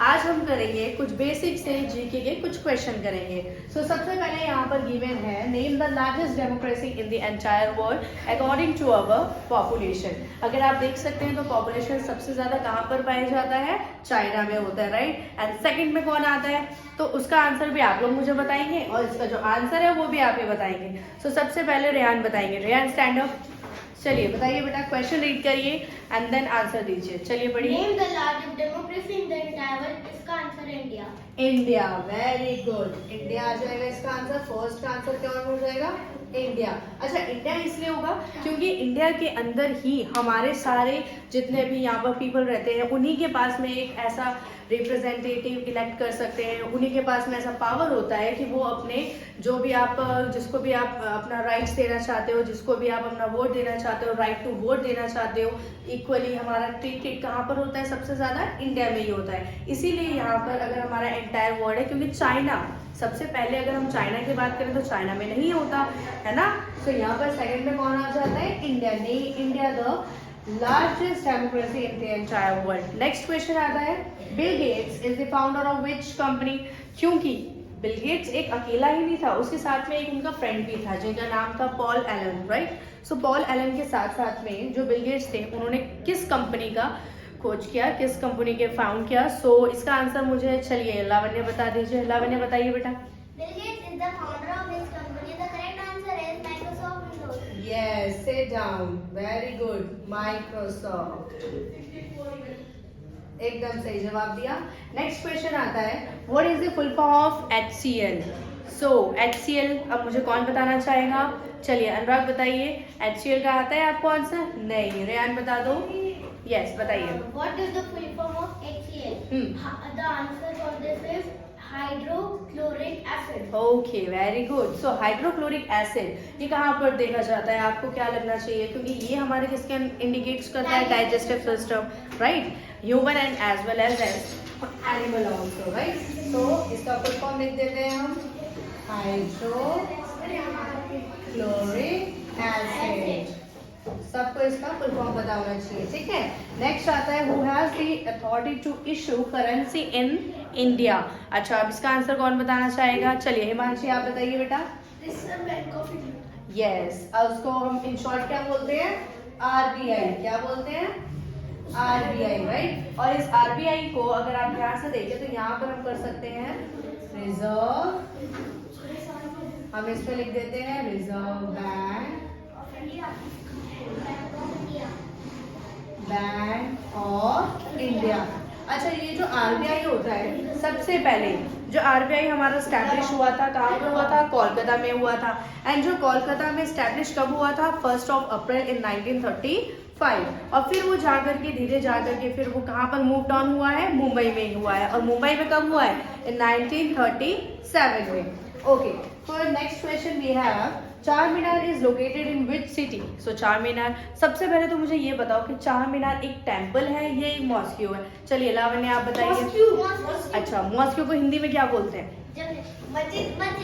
आज हम करेंगे कुछ बेसिक से जीके के कुछ क्वेश्चन करेंगे। सबसे पहले यहाँ पर गिवन है, name the largest democracy in the entire world according to our population. अगर आप देख सकते हैं तो पॉपुलेशन सबसे ज्यादा कहाँ पर पाया जाता है, चाइना में होता है, राइट। एंड सेकंड में कौन आता है, तो उसका आंसर भी आप लोग मुझे बताएंगे और इसका जो आंसर है वो भी आप ही बताएंगे। सबसे पहले रेहान बताएंगे। रेहान स्टैंड अप, चलिए बताइए बेटा, क्वेश्चन रीड करिए एंड देन आंसर दीजिए। चलिए पढ़िए। Name the largest democracy in the entire world. इसका आंसर है India. India, very good. India आ जाएगा इसका आंसर। फर्स्ट आंसर क्या हो जाएगा, इंडिया। अच्छा, इंडिया इसलिए होगा क्योंकि इंडिया के अंदर ही हमारे सारे जितने भी यहाँ पर पीपल रहते हैं उन्हीं के पास में एक ऐसा रिप्रेजेंटेटिव इलेक्ट कर सकते हैं, उन्हीं के पास में ऐसा पावर होता है कि वो अपने जो भी आप जिसको भी आप अपना राइट्स देना चाहते हो, जिसको भी आप अपना वोट देना चाहते हो, राइट टू वोट देना चाहते हो, इक्वली हमारा ट्रीटेड कहाँ पर होता है, सबसे ज्यादा इंडिया में ही होता है। इसीलिए यहाँ पर अगर हमारा एंटायर वर्ल्ड है, क्योंकि चाइना सबसे पहले, अगर हम चाइना की बात करें तो चाइना में नहीं होता है ना। यहाँ पर सेकंड में कौन आ जाता है, इंडिया। नहीं, India the largest democracy in the entire world. Next question आता है, Bill Gates is the founder of which company. क्योंकि बिल गेट्स एक अकेला ही नहीं था, उसके साथ में एक उनका फ्रेंड भी था जिनका नाम था Paul Allen, right. Paul Allen के साथ साथ में जो बिल गेट्स थे उन्होंने किस कंपनी का खोज किया, किस कंपनी के फाउंड किया। इसका आंसर मुझे, चलिए लावण्य बता दीजिए। लावण्य बताइए बेटा। Bill Gates is the founder of this company. The correct answer is Microsoft Windows. Yes, sit down. Very good. Microsoft. एकदम सही जवाब दिया। नेक्स्ट क्वेश्चन आता है, what is the full form of HCl। HCl अब मुझे कौन बताना चाहेगा, चलिए अनुराग बताइए। HCl का आता है आपको आंसर? नहीं, रेहान बता दो। यस, बताइए। What is the full form of HCl? The answer for this is hydrochloric acid. Okay, very good. Hydrochloric acid ये कहाँ पर देखा जाता है, आपको क्या लगना चाहिए, क्योंकि ये हमारे किसके इंडिकेट्स करता है, digestive system, right. Human and as well as animal also, right. इसका फुल फॉर्म लिख देते हैं हम, हाइड्रोक्लोरिक एसिड। सबको इसका फुल फॉर्म पता होना चाहिए, ठीक है। नेक्स्ट आता है, who has the authority to issue currency in India. अच्छा, अब इसका आंसर कौन बताना चाहेगा, चलिए हिमांशी आप बताइए बेटा। Reserve bank of India. Yes, अब उसको हम इन शॉर्ट क्या बोलते हैं, RBI। क्या बोलते हैं, RBI, राइट। और इस RBI को अगर आप ध्यान से देखें तो यहाँ पर हम कर सकते हैं रिजर्व, हम इस पे लिख देते हैं रिजर्व बैंक ऑफ इंडिया। अच्छा, ये जो RBI होता है, सबसे पहले जो RBI हमारा स्टैब्लिश हुआ था, कहाँ पर हुआ था, कोलकाता में हुआ था। एंड जो कोलकाता में स्टैब्लिश कब हुआ था, 1 अप्रैल इन 1935। और फिर वो जाकर के धीरे जाकर के फिर वो कहाँ पर मूव ऑन हुआ है, मुंबई में हुआ है। और मुंबई में कब हुआ है, इन 1937 में। Okay, for next question we have, Charminar is located in which city. Charminar, सबसे पहले तो मुझे ये बताओ कि चार मीनार एक टेम्पल है, ये एक मॉस्क्यू है। चलिए लावण्य आप बताइए। अच्छा, मॉस्क्यू को हिंदी में क्या बोलते हैं,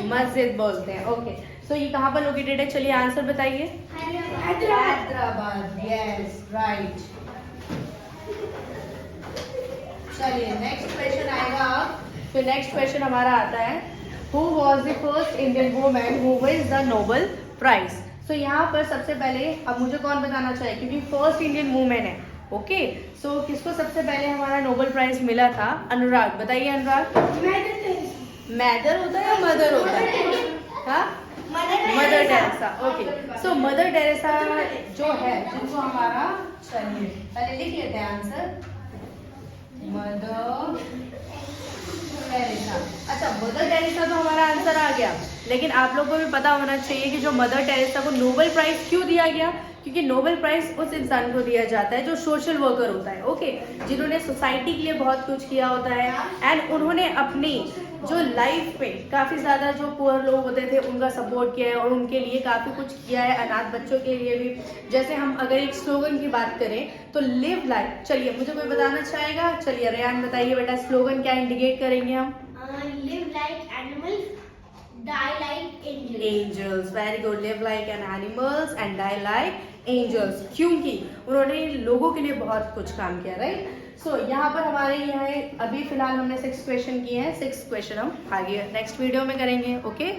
मस्जिद बोलते हैं। ओके, ये कहाँ पर लोकेटेड है, चलिए आंसर बताइए। Hyderabad, yes, right. चलिए नेक्स्ट क्वेश्चन आएगा। तो नेक्स्ट क्वेश्चन हमारा आता है, Who was the first Indian woman who won the Nobel Prize? यहाँ पर सबसे पहले अब मुझे कौन बताना चाहिए, क्योंकि फर्स्ट इंडियन वुमेन है। ओके, किसको सबसे पहले हमारा नोबेल प्राइज मिला था, अनुराग बताइए। अनुराग, मैदर होता है या मदर होता है, हाँ, mother Teresa. Okay, mother Teresa जो है, जिनको हमारा, चलिए पहले लिख लेते हैं आंसर, मदर टेरेसा। अच्छा, मदर टेरेसा तो हमारा आंसर आ गया, लेकिन आप लोगों को भी पता होना चाहिए कि जो मदर टेरेसा को नोबेल प्राइज क्यों दिया गया, क्योंकि नोबेल प्राइज उस इंसान को दिया जाता है जो सोशल वर्कर होता है, ओके, जिन्होंने सोसाइटी के लिए बहुत कुछ किया होता है। एंड उन्होंने अपनी जो लाइफ में काफ़ी ज़्यादा जो पुअर लोग होते थे उनका सपोर्ट किया है और उनके लिए काफ़ी कुछ किया है, अनाथ बच्चों के लिए भी। जैसे हम अगर एक स्लोगन की बात करें तो लिव लाइफ, चलिए मुझे कोई बताना चाहेगा, चलिए रेहान बताइए बेटा, स्लोगन क्या इंडिकेट करेंगे हम, live like animals, die like angels. Angels, very good. Live like an animals and die like angels. क्योंकि उन्होंने लोगों के लिए बहुत कुछ काम किया, राइट। सो यहाँ पर हमारे यहाँ अभी फिलहाल हमने 6 क्वेश्चन किए हैं, 6 क्वेश्चन हम आगे नेक्स्ट वीडियो में करेंगे। ओके